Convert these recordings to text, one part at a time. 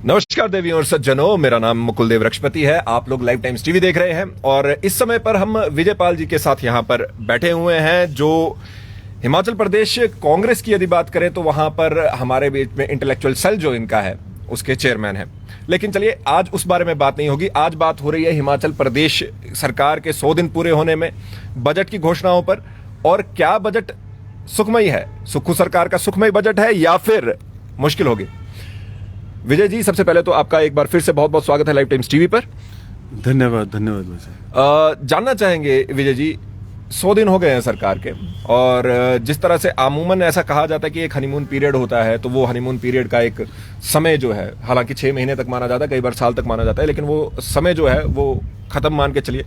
नमस्कार देवियों और सज्जनों, मेरा नाम मुकुल देव रक्षपति है। आप लोग लाइव टाइम्स टीवी देख रहे हैं और इस समय पर हम विजय पाल जी के साथ यहां पर बैठे हुए हैं, जो हिमाचल प्रदेश कांग्रेस की यदि बात करें तो वहां पर हमारे बीच में इंटेलेक्चुअल सेल जो इनका है उसके चेयरमैन है। लेकिन चलिए, आज उस बारे में बात नहीं होगी। आज बात हो रही है हिमाचल प्रदेश सरकार के 100 दिन पूरे होने में, बजट की घोषणाओं पर। और क्या बजट सुखमयी है? सुक्खू सरकार का सुखमयी बजट है या फिर मुश्किल होगी? विजय जी, सबसे पहले तो आपका एक बार फिर से बहुत बहुत स्वागत है लाइव टाइम्स टीवी पर। धन्यवाद वैसे जानना चाहेंगे विजय जी, 100 दिन हो गए हैं सरकार के, और जिस तरह से अमूमन ऐसा कहा जाता है कि एक हनीमून पीरियड होता है, तो वो हनीमून पीरियड का एक समय जो है, हालांकि 6 महीने तक माना जाता है, कई बार साल तक माना जाता है, लेकिन वो समय जो है वो खत्म मान के चलिए।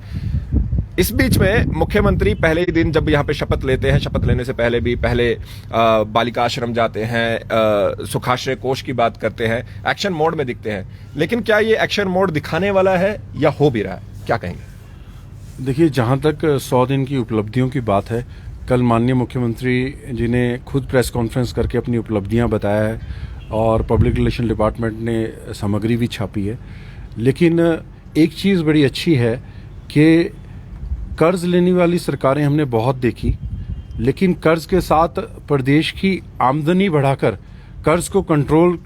इस बीच में मुख्यमंत्री पहले ही दिन जब यहाँ पे शपथ लेते हैं, शपथ लेने से पहले भी पहले बालिका आश्रम जाते हैं, सुखाश्रय कोष की बात करते हैं, एक्शन मोड में दिखते हैं। लेकिन क्या ये एक्शन मोड दिखाने वाला है या हो भी रहा है? क्या कहेंगे? देखिए, जहाँ तक 100 दिन की उपलब्धियों की बात है, कल माननीय मुख्यमंत्री जी ने खुद प्रेस कॉन्फ्रेंस करके अपनी उपलब्धियां बताया है और पब्लिक रिलेशन डिपार्टमेंट ने सामग्री भी छापी है। लेकिन एक चीज़ बड़ी अच्छी है कि कर्ज लेने वाली सरकारें हमने बहुत देखी, लेकिन कर्ज के साथ प्रदेश की आमदनी बढ़ाकर कर्ज को कंट्रोल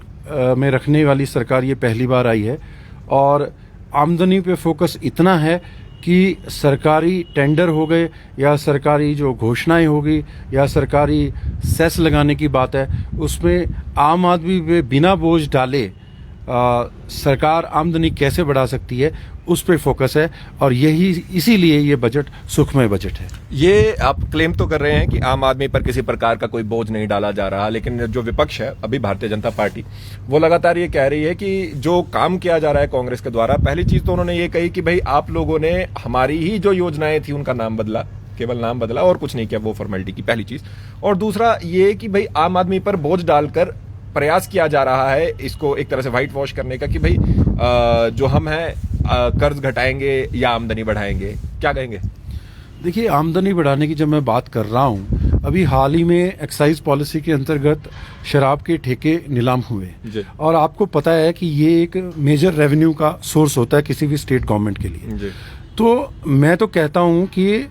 में रखने वाली सरकार ये पहली बार आई है। और आमदनी पे फोकस इतना है कि सरकारी टेंडर हो गए या सरकारी जो घोषणाएं होगी या सरकारी सेस लगाने की बात है, उसमें आम आदमी पे बिना बोझ डाले सरकार आमदनी कैसे बढ़ा सकती है, उस पर फोकस है। और यही इसीलिए ये बजट सुखमय बजट है। ये आप क्लेम तो कर रहे हैं कि आम आदमी पर किसी प्रकार का कोई बोझ नहीं डाला जा रहा, लेकिन जो विपक्ष है अभी भारतीय जनता पार्टी, वो लगातार ये कह रही है कि जो काम किया जा रहा है कांग्रेस के द्वारा, पहली चीज तो उन्होंने ये कही कि भाई आप लोगों ने हमारी ही जो योजनाएं थी उनका नाम बदला, केवल नाम बदला और कुछ नहीं किया, वो फॉर्मेलिटी की पहली चीज। और दूसरा ये कि भाई आम आदमी पर बोझ डालकर प्रयास किया जा रहा है इसको एक तरह से व्हाइट वॉश करने का कि भाई जो हम हैं कर्ज घटाएंगे या आमदनी बढ़ाएंगे। क्या कहेंगे? देखिए, आमदनी बढ़ाने की जब मैं बात कर रहा हूँ, अभी हाल ही में एक्साइज पॉलिसी के अंतर्गत शराब के ठेके नीलाम हुए और आपको पता है कि ये एक मेजर रेवेन्यू का सोर्स होता है किसी भी स्टेट गवर्नमेंट के लिए। तो मैं तो कहता हूँ कि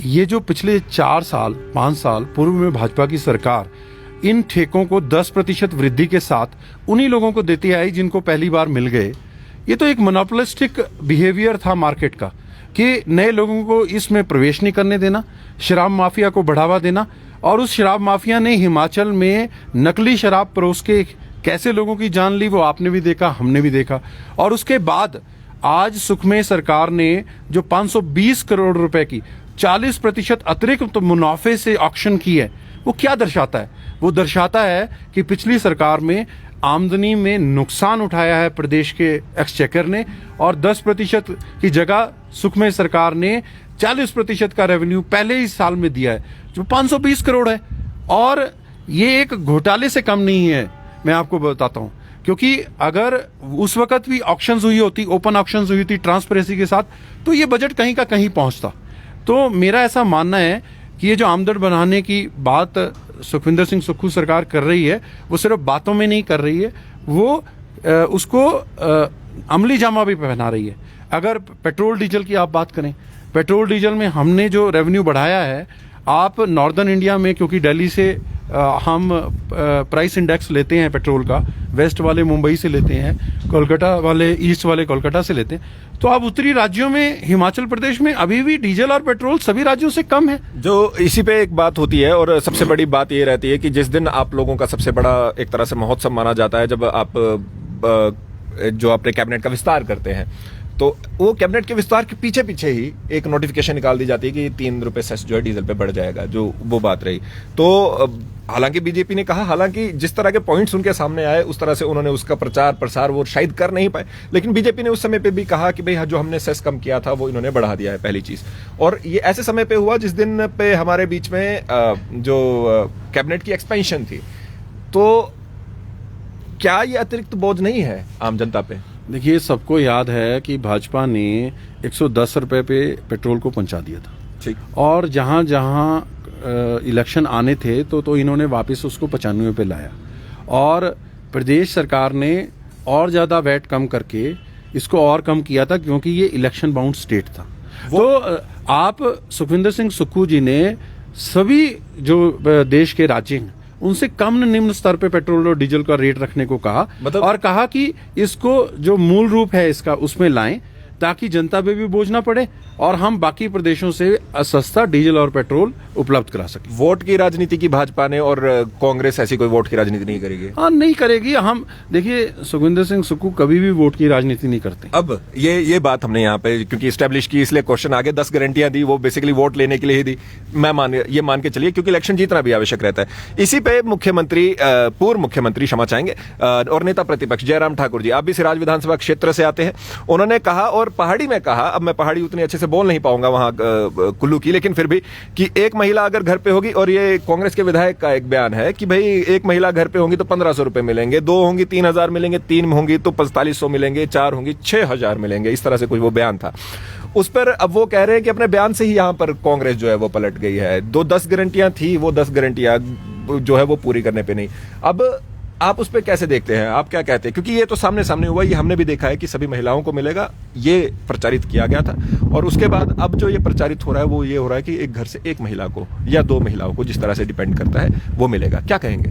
ये जो पिछले 4 साल 5 साल पूर्व में भाजपा की सरकार इन ठेकों को 10% वृद्धि के साथ उन्हीं लोगों को देती आई जिनको पहली बार मिल गए। ये तो एक मोनोपोलिस्टिक बिहेवियर था मार्केट का कि नए लोगों को इसमें प्रवेश नहीं करने देना, शराब माफिया को बढ़ावा देना। और उस शराब माफिया ने हिमाचल में नकली शराब परोस के कैसे लोगों की जान ली, वो आपने भी देखा, हमने भी देखा। और उसके बाद आज सुखमय सरकार ने जो 520 करोड़ रुपए की 40% अतिरिक्त मुनाफे से ऑक्शन की है, वो क्या दर्शाता है? वो दर्शाता है कि पिछली सरकार में आमदनी में नुकसान उठाया है प्रदेश के एक्सचेकर ने, और 10% की जगह सुखमय सरकार ने 40% का रेवेन्यू पहले ही साल में दिया है, जो 520 करोड़ है। और ये एक घोटाले से कम नहीं है, मैं आपको बताता हूं, क्योंकि अगर उस वक्त भी ऑक्शंस हुई होती, ओपन ऑक्शंस हुई थी ट्रांसपेरेंसी के साथ, तो ये बजट कहीं का कहीं पहुंचता। तो मेरा ऐसा मानना है कि ये जो आमदनी बढ़ाने की बात सुखविंदर सिंह सुक्खू सरकार कर रही है, वो सिर्फ बातों में नहीं कर रही है, वो उसको अमली जामा भी पहना रही है। अगर पेट्रोल डीजल की आप बात करें, पेट्रोल डीजल में हमने जो रेवेन्यू बढ़ाया है, आप नॉर्दर्न इंडिया में, क्योंकि दिल्ली से हम प्राइस इंडेक्स लेते हैं पेट्रोल का, वेस्ट वाले मुंबई से लेते हैं, कोलकाता वाले, ईस्ट वाले कोलकाता से लेते हैं, तो आप उत्तरी राज्यों में, हिमाचल प्रदेश में अभी भी डीजल और पेट्रोल सभी राज्यों से कम है। जो इसी पे एक बात होती है, और सबसे बड़ी बात ये रहती है कि जिस दिन आप लोगों का सबसे बड़ा एक तरह से महोत्सव माना जाता है, जब आप जो अपने कैबिनेट का विस्तार करते हैं, तो वो कैबिनेट के विस्तार के पीछे पीछे ही एक नोटिफिकेशन निकाल दी जाती है कि 3 रुपए सेस जो है डीजल पे बढ़ जाएगा, जो वो बात रही। तो हालांकि बीजेपी ने कहा, हालांकि जिस तरह के पॉइंट्स उनके सामने आए उस तरह से उन्होंने उसका प्रचार प्रसार वो शायद कर नहीं पाए, लेकिन बीजेपी ने उस समय पे भी कहा कि भाई जो हमने सेस कम किया था वो इन्होंने बढ़ा दिया है, पहली चीज। और ये ऐसे समय पे हुआ जिस दिन पे हमारे बीच में जो कैबिनेट की एक्सपेंशन थी। तो क्या ये अतिरिक्त बोझ नहीं है आम जनता पे? देखिए, सबको याद है कि भाजपा ने 110 रुपए पे पेट्रोल को पहुंचा दिया था, ठीक, और जहां जहां इलेक्शन आने थे तो इन्होंने वापस उसको 95 पे लाया। और प्रदेश सरकार ने और ज्यादा वैट कम करके इसको और कम किया था, क्योंकि ये इलेक्शन बाउंड स्टेट था। तो आप सुखविंदर सिंह सुक्खू जी ने सभी जो देश के राज्य हैं उनसे कम निम्न स्तर पे पेट्रोल और डीजल का रेट रखने को कहा, और कहा कि इसको जो मूल रूप है इसका उसमें लाएं, ताकि जनता पे भी बोझ ना पड़े और हम बाकी प्रदेशों से सस्ता डीजल और पेट्रोल उपलब्ध करा सकें। वोट की राजनीति की भाजपा ने, और कांग्रेस ऐसी कोई वोट की राजनीति नहीं करेगी। हाँ, नहीं करेगी। हम देखिए, सुखविंदर सिंह सुक्खू कभी भी वोट की राजनीति नहीं करते। अब ये बात हमने यहाँ पे क्योंकि इस्टेब्लिश की, इसलिए क्वेश्चन आगे 10 गारंटियां दी, वो बेसिकली वोट लेने के लिए ही दी। मैं मान के चलिए, क्योंकि इलेक्शन जीतना भी आवश्यक रहता है। इसी पे मुख्यमंत्री, पूर्व मुख्यमंत्री क्षमा चाहेंगे, और नेता प्रतिपक्ष जयराम ठाकुर जी, आप भी सिराज विधानसभा क्षेत्र से आते हैं, उन्होंने कहा, और पहाड़ी में कहा, अब मैं पहाड़ी उतनी अच्छे से बोल नहीं पाऊंगा वहां कुल्लू की, लेकिन फिर भी, कि एक महिला अगर घर पे होगी, और ये कांग्रेस के विधायक का एक बयान है कि भाई एक महिला घर पे होंगी तो 1500 रुपए मिलेंगे, 2 होंगी 3000 मिलेंगे, 3 होंगी तो 4500 मिलेंगे, 4 होंगी 6000 मिलेंगे, इस तरह से कोई वो बयान था। उस पर अब वो कह रहे हैं कि अपने बयान से ही यहां पर कांग्रेस जो है वो पलट गई है। 10 गारंटियां थी, वो 10 गारंटियां जो है वो पूरी करने पे नहीं। अब आप उस पर कैसे देखते हैं, आप क्या कहते हैं? क्योंकि ये तो सामने सामने हुआ, ये हमने भी देखा है कि सभी महिलाओं को मिलेगा, ये प्रचारित किया गया था, और उसके बाद अब जो ये प्रचारित हो रहा है वो ये हो रहा है कि एक घर से एक महिला को या 2 महिलाओं को, जिस तरह से डिपेंड करता है, वो मिलेगा। क्या कहेंगे?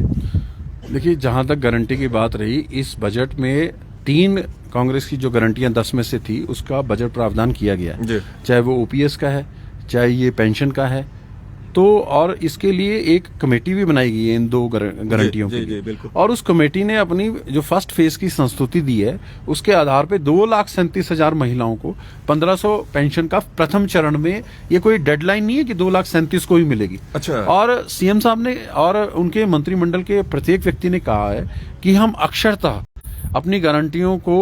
देखिए, जहां तक गारंटी की बात रही, इस बजट में 3 कांग्रेस की जो गारंटियां 10 में से थी उसका बजट प्रावधान किया गया है, चाहे वो ओपीएस का है, चाहे ये पेंशन का है। तो और इसके लिए एक कमेटी भी बनाई गई है इन 2 गारंटियों के लिए, और उस कमेटी ने अपनी जो फर्स्ट फेज की संस्तुति दी है उसके आधार पे 2,37,000 महिलाओं को 1500 पेंशन का प्रथम चरण में, ये कोई डेडलाइन नहीं है कि 2,37,000 को ही मिलेगी। अच्छा। और सीएम साहब ने और उनके मंत्रिमंडल के प्रत्येक व्यक्ति ने कहा है कि हम अक्षरतः अपनी गारंटियों को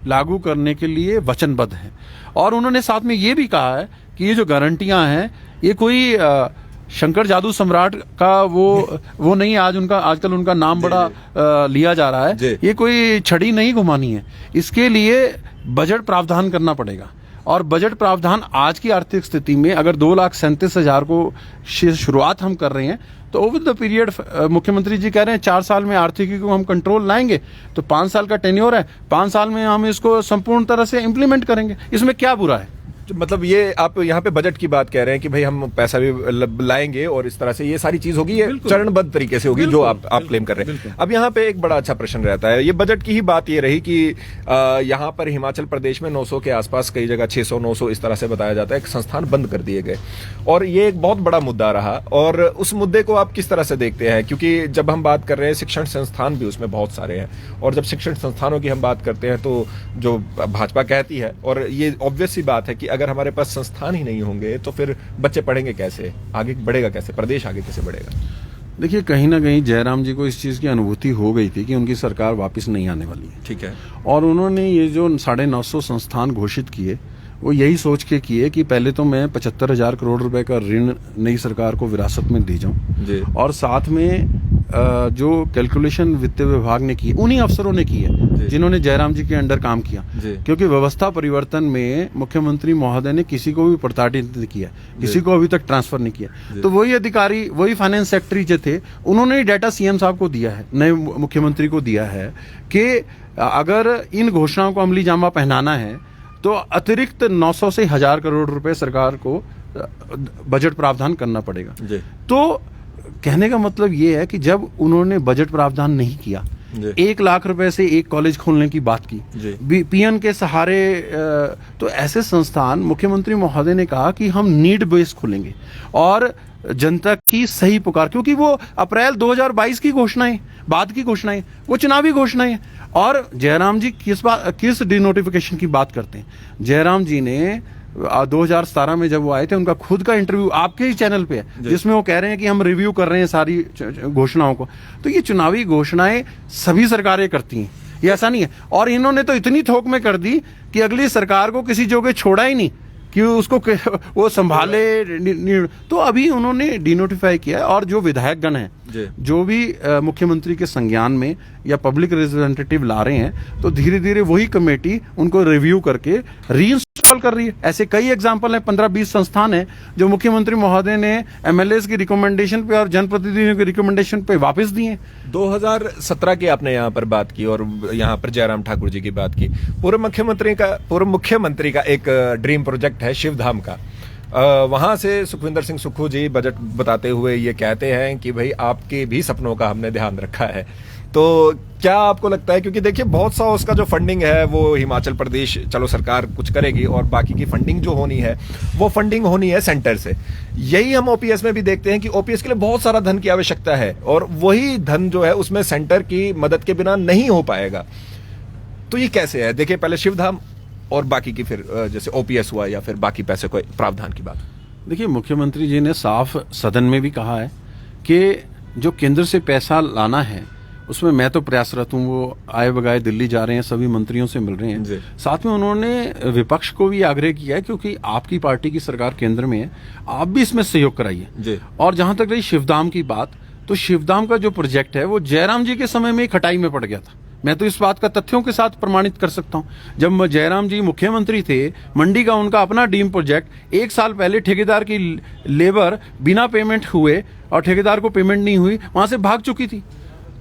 लागू करने के लिए वचनबद्ध हैं। और उन्होंने साथ में ये भी कहा है कि ये जो गारंटियां हैं ये कोई शंकर जादू सम्राट का वो नहीं, आजकल उनका नाम बड़ा लिया जा रहा है, ये कोई छड़ी नहीं घुमानी है, इसके लिए बजट प्रावधान करना पड़ेगा। और बजट प्रावधान आज की आर्थिक स्थिति में अगर 2,37,000 को शुरुआत हम कर रहे हैं, तो ओवर द पीरियड, मुख्यमंत्री जी कह रहे हैं 4 साल में आर्थिकी को हम कंट्रोल लाएंगे, तो 5 साल का टेन्योर है, 5 साल में हम इसको संपूर्ण तरह से इम्प्लीमेंट करेंगे। इसमें क्या बुरा है? मतलब ये आप यहाँ पे बजट की बात कह रहे हैं कि भाई हम पैसा भी लाएंगे और इस तरह से ये सारी चीज होगी, ये चरणबद्ध तरीके से होगी जो आप क्लेम कर रहे हैं। अब यहाँ पे एक बड़ा अच्छा प्रश्न रहता है, ये बजट की ही बात ये रही कि यहाँ पर हिमाचल प्रदेश में 900 के आसपास, कई जगह 600 900 इस तरह से बताया जाता है, संस्थान बंद कर दिए गए, और ये एक बहुत बड़ा मुद्दा रहा। और उस मुद्दे को आप किस तरह से देखते हैं? क्योंकि जब हम बात कर रहे हैं, शिक्षण संस्थान भी उसमें बहुत सारे हैं, और जब शिक्षण संस्थानों की हम बात करते हैं तो जो भाजपा कहती है, और ये ऑब्वियस सी बात है कि अगर हमारे पास संस्थान ही नहीं होंगे तो फिर बच्चे पढ़ेंगे कैसे, आगे बढ़ेगा कैसे, प्रदेश आगे कैसे बढ़ेगा? देखिए, कहीं ना कहीं जयराम जी को इस चीज की अनुभूति हो गई थी कि उनकी सरकार वापस नहीं आने वाली है। ठीक है। और उन्होंने ये जो 950 संस्थान घोषित किए, वो यही सोच के किए कि पहले तो मैं 75,000 करोड़ रुपए का ऋण नई सरकार को विरासत में दे जाऊं, और साथ में जो कैलकुलेशन वित्त विभाग ने की, उन्हीं अफसरों ने की है जिन्होंने जयराम जी के अंडर काम किया, क्योंकि व्यवस्था परिवर्तन में मुख्यमंत्री महोदय ने किसी को भी प्रताड़ित नहीं किया, किसी को अभी तक ट्रांसफर नहीं किया। तो वही अधिकारी, वही फाइनेंस सेक्रेटरी जो थे, उन्होंने डाटा सीएम साहब को दिया है, नए मुख्यमंत्री को दिया है कि अगर इन घोषणाओं को अमली जामा पहनाना है तो अतिरिक्त 900 से 1000 करोड़ रुपए सरकार को बजट प्रावधान करना पड़ेगा। तो कहने का मतलब ये है कि जब उन्होंने बजट प्रावधान नहीं किया, 1 लाख रुपए से एक कॉलेज खोलने की बात की, पीएम के सहारे, तो ऐसे संस्थान मुख्यमंत्री महोदय ने कहा कि हम नीड बेस खोलेंगे और जनता की सही पुकार, क्योंकि वो अप्रैल 2022 की घोषणाएं, बाद की घोषणाएं, वो चुनावी घोषणाएं। और जयराम जी किस डिनोटिफिकेशन की बात करते हैं? जयराम जी ने 2017 में जब वो आए थे, उनका खुद का इंटरव्यू आपके ही चैनल पे है, जिसमें वो कह रहे हैं कि हम रिव्यू कर रहे हैं सारी घोषणाओं को। तो ये चुनावी घोषणाएं सभी सरकारें करती हैं, ये ऐसा नहीं है। और इन्होंने तो इतनी थोक में कर दी कि अगली सरकार को किसी जोगे छोड़ा ही नहीं कि उसको वो संभाले। तो अभी उन्होंने डिनोटिफाई किया, और जो विधायक गण है जो भी मुख्यमंत्री के संज्ञान में या पब्लिक रिप्रेजेंटेटिव ला रहे हैं, तो धीरे धीरे वही कमेटी उनको रिव्यू करके रीइंस्टॉल कर रही है। ऐसे कई एग्जाम्पल हैं, 15-20 संस्थान हैं जो मुख्यमंत्री महोदय ने एमएलएस की रिकमेंडेशन पे और जनप्रतिनिधियों की रिकमेंडेशन पे वापस दिए। 2017 की आपने यहाँ पर बात की और यहाँ पर जयराम ठाकुर जी की बात की। पूर्व मुख्यमंत्री का एक ड्रीम प्रोजेक्ट है शिवधाम का। वहां से सुखविंदर सिंह सुक्खू जी बजट बताते हुए ये कहते हैं कि भाई आपके भी सपनों का हमने ध्यान रखा है। तो क्या आपको लगता है, क्योंकि देखिए बहुत सा उसका जो फंडिंग है वो हिमाचल प्रदेश, चलो सरकार कुछ करेगी, और बाकी की फंडिंग जो होनी है वो फंडिंग होनी है सेंटर से। यही हम ओपीएस में भी देखते हैं कि ओपीएस के लिए बहुत सारा धन की आवश्यकता है और वही धन जो है उसमें सेंटर की मदद के बिना नहीं हो पाएगा। तो ये कैसे है? देखिए पहले शिवधाम और बाकी की फिर जैसे ओपीएस हुआ या फिर बाकी पैसे को प्रावधान की बात। देखिए मुख्यमंत्री जी ने साफ सदन में भी कहा है कि जो केंद्र से पैसा लाना है उसमें मैं तो प्रयासरत हूँ। वो आए बगाए दिल्ली जा रहे हैं, सभी मंत्रियों से मिल रहे हैं। साथ में उन्होंने विपक्ष को भी आग्रह किया है, क्योंकि आपकी पार्टी की सरकार केंद्र में है, आप भी इसमें सहयोग कराइए। और जहां तक रही शिवधाम की बात, तो शिवधाम का जो प्रोजेक्ट है वो जयराम जी के समय में खटाई में पड़ गया था। मैं तो इस बात का तथ्यों के साथ प्रमाणित कर सकता हूं। जब जयराम जी मुख्यमंत्री थे, मंडी का उनका अपना ड्रीम प्रोजेक्ट 1 साल पहले ठेकेदार की लेबर बिना पेमेंट हुए और ठेकेदार को पेमेंट नहीं हुई, वहां से भाग चुकी थी।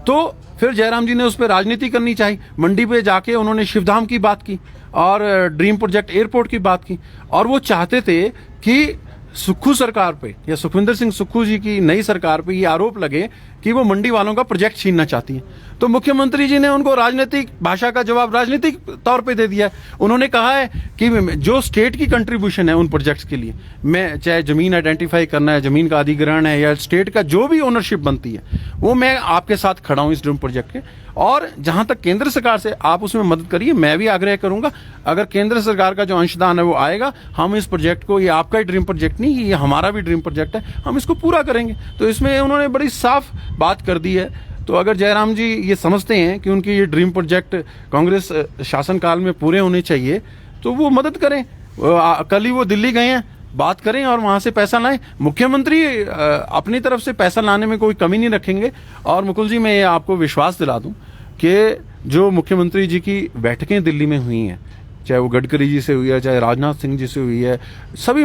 तो फिर जयराम जी ने उस पर राजनीति करनी चाहिए। मंडी पे जाके उन्होंने शिवधाम की बात की और ड्रीम प्रोजेक्ट एयरपोर्ट की बात की, और वो चाहते थे कि सुक्खू सरकार पे या सुखविंदर सिंह सुक्खू जी की नई सरकार पे ये आरोप लगे कि वो मंडी वालों का प्रोजेक्ट छीनना चाहती है। तो मुख्यमंत्री जी ने उनको राजनीतिक भाषा का जवाब राजनीतिक तौर पे दे दिया है। उन्होंने कहा है कि जो स्टेट की कंट्रीब्यूशन है उन प्रोजेक्ट्स के लिए, मैं चाहे जमीन आइडेंटिफाई करना है, जमीन का अधिग्रहण है, या स्टेट का जो भी ओनरशिप बनती है, वो मैं आपके साथ खड़ा हूं इस ड्रीम प्रोजेक्ट के। और जहां तक केंद्र सरकार से आप उसमें मदद करिए, मैं भी आग्रह करूंगा, अगर केंद्र सरकार का जो अंशदान है वो आएगा, हम इस प्रोजेक्ट को, ये आपका ही ड्रीम प्रोजेक्ट नहीं, ये हमारा भी ड्रीम प्रोजेक्ट है, हम इसको पूरा करेंगे। तो इसमें उन्होंने बड़ी साफ बात कर दी है। तो अगर जयराम जी ये समझते हैं कि उनके ये ड्रीम प्रोजेक्ट कांग्रेस शासनकाल में पूरे होने चाहिए, तो वो मदद करें। कल ही वो दिल्ली गए हैं, बात करें और वहां से पैसा लाएं। मुख्यमंत्री अपनी तरफ से पैसा लाने में कोई कमी नहीं रखेंगे। और मुकुल जी, मैं आपको विश्वास दिला दूं कि जो मुख्यमंत्री जी की बैठकें दिल्ली में हुई हैं, चाहे वो गडकरी जी से हुई है, चाहे राजनाथ सिंह जी से हुई है, सभी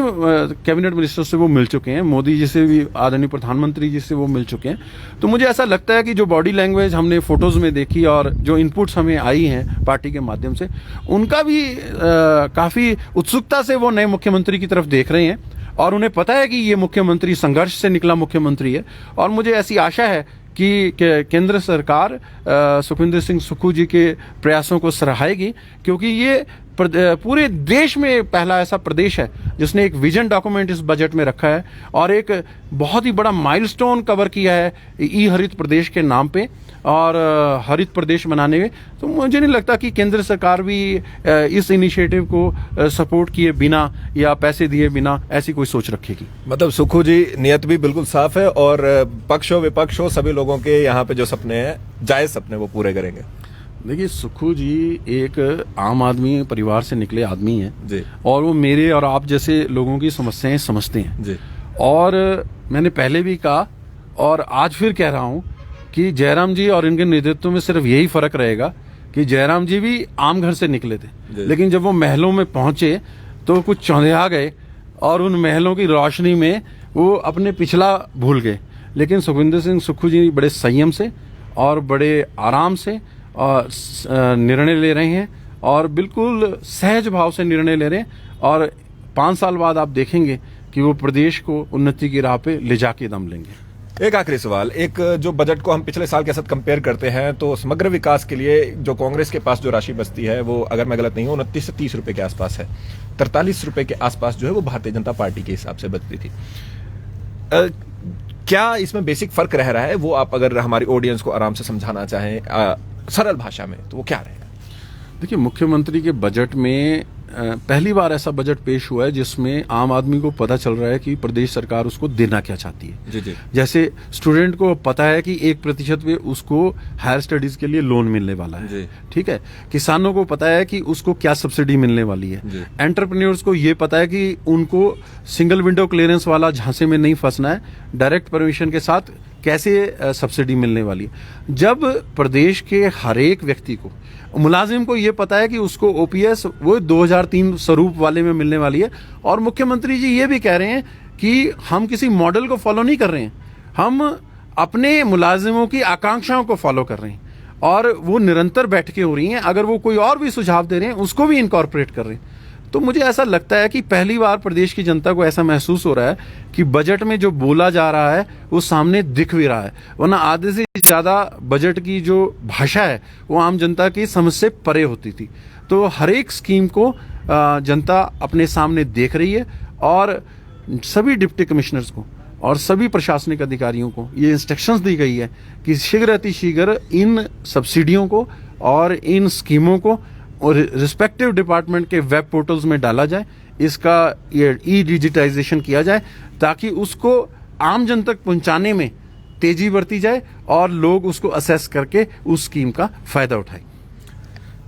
कैबिनेट मिनिस्टर से वो मिल चुके हैं, मोदी जी से भी, आदरणीय प्रधानमंत्री जी से वो मिल चुके हैं। तो मुझे ऐसा लगता है कि जो बॉडी लैंग्वेज हमने फोटोज में देखी और जो इनपुट्स हमें आई हैं पार्टी के माध्यम से, उनका भी काफी उत्सुकता से वो नए मुख्यमंत्री की तरफ देख रहे हैं और उन्हें पता है कि ये मुख्यमंत्री संघर्ष से निकला मुख्यमंत्री है। और मुझे ऐसी आशा है कि केंद्र सरकार सुखविंदर सिंह सुक्खू जी के प्रयासों को सराहेगी, क्योंकि ये पूरे देश में पहला ऐसा प्रदेश है जिसने एक विजन डॉक्यूमेंट इस बजट में रखा है और एक बहुत ही बड़ा माइलस्टोन कवर किया है ई हरित प्रदेश के नाम पे और हरित प्रदेश बनाने में। तो मुझे नहीं लगता कि केंद्र सरकार भी इस इनिशिएटिव को सपोर्ट किए बिना या पैसे दिए बिना ऐसी कोई सोच रखेगी। मतलब सुक्खू जी नियत भी बिल्कुल साफ है और पक्ष हो विपक्ष हो सभी लोगों के यहाँ पे जो सपने हैं, जायज सपने, वो पूरे करेंगे। देखिए, सुक्खू जी एक आम आदमी परिवार से निकले आदमी हैं जी, और वो मेरे और आप जैसे लोगों की समस्याएं समझते हैं जी। और मैंने पहले भी कहा और आज फिर कह रहा हूं कि जयराम जी और इनके नेतृत्व में सिर्फ यही फर्क रहेगा कि जयराम जी भी आम घर से निकले थे, लेकिन जब वो महलों में पहुंचे तो कुछ चौंधिया गए और उन महलों की रोशनी में वो अपने पिछला भूल गए। लेकिन सुखविंदर सिंह सुक्खू जी बड़े संयम से और बड़े आराम से और निर्णय ले रहे हैं और बिल्कुल सहज भाव से निर्णय ले रहे हैं। और 5 साल बाद आप देखेंगे कि वो प्रदेश को उन्नति की राह पे ले जाके दम लेंगे। एक आखिरी सवाल, एक जो बजट को हम पिछले साल के साथ कंपेयर करते हैं तो समग्र विकास के लिए जो कांग्रेस के पास जो राशि बचती है वो, अगर मैं गलत नहीं हूं, 29 से 30 रुपए के आसपास है। 43 रुपए के आसपास जो है वो भारतीय जनता पार्टी के हिसाब से बचती थी। क्या इसमें बेसिक फर्क रह रहा है? वो आप अगर हमारी ऑडियंस को आराम से समझाना चाहें सरल भाषा में, तो वो क्या रहेगा? देखिए, मुख्यमंत्री के बजट में पहली बार ऐसा बजट पेश हुआ है जिसमें आम आदमी को पता चल रहा है कि प्रदेश सरकार उसको देना क्या चाहती है। जी। जैसे स्टूडेंट को पता है कि 1% पे उसको हायर स्टडीज के लिए लोन मिलने वाला है, ठीक है। किसानों को पता है कि उसको क्या सब्सिडी मिलने वाली है। एंटरप्रेन्योर्स को ये पता है कि उनको सिंगल विंडो क्लियरेंस वाला झांसे में नहीं फंसना है, डायरेक्ट परमिशन के साथ कैसे सब्सिडी मिलने वाली है। जब प्रदेश के हर एक व्यक्ति को, मुलाजिम को ये पता है कि उसको ओपीएस वो 2003 स्वरूप वाले में मिलने वाली है, और मुख्यमंत्री जी ये भी कह रहे हैं कि हम किसी मॉडल को फॉलो नहीं कर रहे हैं, हम अपने मुलाजिमों की आकांक्षाओं को फॉलो कर रहे हैं, और वो निरंतर बैठकें हो रही हैं। अगर वो कोई और भी सुझाव दे रहे हैं उसको भी इनकॉर्पोरेट कर रहे हैं। तो मुझे ऐसा लगता है कि पहली बार प्रदेश की जनता को ऐसा महसूस हो रहा है कि बजट में जो बोला जा रहा है वो सामने दिख भी रहा है, वरना आधे से ज़्यादा बजट की जो भाषा है वो आम जनता की समझ से परे होती थी। तो हर एक स्कीम को जनता अपने सामने देख रही है, और सभी डिप्टी कमिश्नर्स को और सभी प्रशासनिक अधिकारियों को ये इंस्ट्रक्शंस दी गई है कि शीघ्र अतिशीघ्र इन सब्सिडियों को और इन स्कीमों को और रिस्पेक्टिव डिपार्टमेंट के वेब पोर्टल्स में डाला जाए, इसका ये ई डिजिटाइजेशन किया जाए, ताकि उसको आम जन तक पहुंचाने में तेजी बरती जाए और लोग उसको असेस करके उस स्कीम का फायदा उठाएं।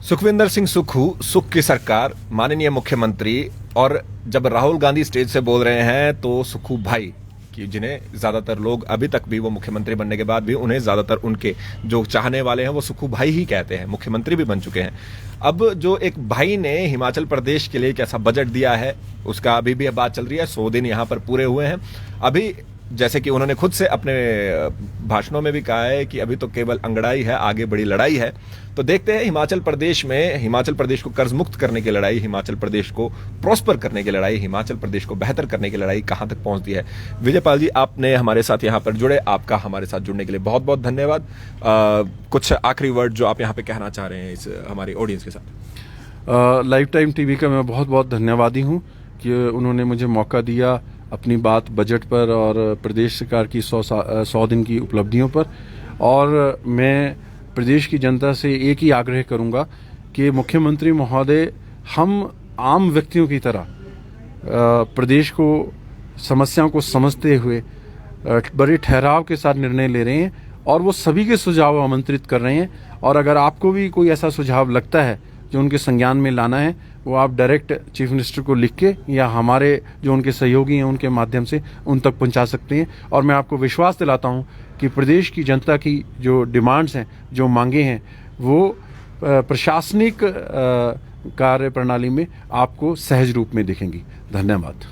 सुखविंदर सिंह सुक्खू, सुख की सरकार, माननीय मुख्यमंत्री, और जब राहुल गांधी स्टेज से बोल रहे हैं तो सुक्खू भाई, कि जिन्हें ज्यादातर लोग अभी तक भी, वो मुख्यमंत्री बनने के बाद भी उन्हें ज्यादातर उनके जो चाहने वाले हैं वो सुक्खू भाई ही कहते हैं, मुख्यमंत्री भी बन चुके हैं। अब जो एक भाई ने हिमाचल प्रदेश के लिए कैसा बजट दिया है उसका अभी भी बात चल रही है। 100 दिन यहाँ पर पूरे हुए हैं। अभी जैसे कि उन्होंने खुद से अपने भाषणों में भी कहा है कि अभी तो केवल अंगड़ाई है, आगे बड़ी लड़ाई है। तो देखते हैं हिमाचल प्रदेश में, हिमाचल प्रदेश को कर्ज मुक्त करने की लड़ाई, हिमाचल प्रदेश को प्रॉस्पर करने की लड़ाई, हिमाचल प्रदेश को बेहतर करने की लड़ाई कहां तक पहुंचती है। विजयपाल जी, आपने हमारे साथ यहाँ पर जुड़े, आपका हमारे साथ जुड़ने के लिए बहुत बहुत धन्यवाद। कुछ आखिरी वर्ड जो आप यहाँ पे कहना चाह रहे हैं इस हमारी ऑडियंस के साथ। लाइफ टाइम टीवी का मैं बहुत बहुत धन्यवादी हूँ कि उन्होंने मुझे मौका दिया अपनी बात बजट पर और प्रदेश सरकार की 100 दिन की उपलब्धियों पर। और मैं प्रदेश की जनता से एक ही आग्रह करूंगा कि मुख्यमंत्री महोदय, हम आम व्यक्तियों की तरह प्रदेश को, समस्याओं को समझते हुए बड़े ठहराव के साथ निर्णय ले रहे हैं, और वो सभी के सुझाव आमंत्रित कर रहे हैं। और अगर आपको भी कोई ऐसा सुझाव लगता है जो उनके संज्ञान में लाना है, वो आप डायरेक्ट चीफ मिनिस्टर को लिख के या हमारे जो उनके सहयोगी हैं उनके माध्यम से उन तक पहुंचा सकते हैं। और मैं आपको विश्वास दिलाता हूं कि प्रदेश की जनता की जो डिमांड्स हैं, जो मांगे हैं, वो प्रशासनिक कार्य प्रणाली में आपको सहज रूप में दिखेंगी। धन्यवाद।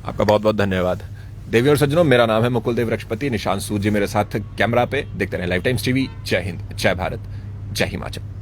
आपका बहुत बहुत धन्यवाद। देवी और सज्जनों, मेरा नाम है मुकुल देव रक्षपति, निशांत सूद जी मेरे साथ कैमरा पे। देखते रहे लाइफ टाइम्स टीवी। जय हिंद, जय भारत, जय हिमाचल।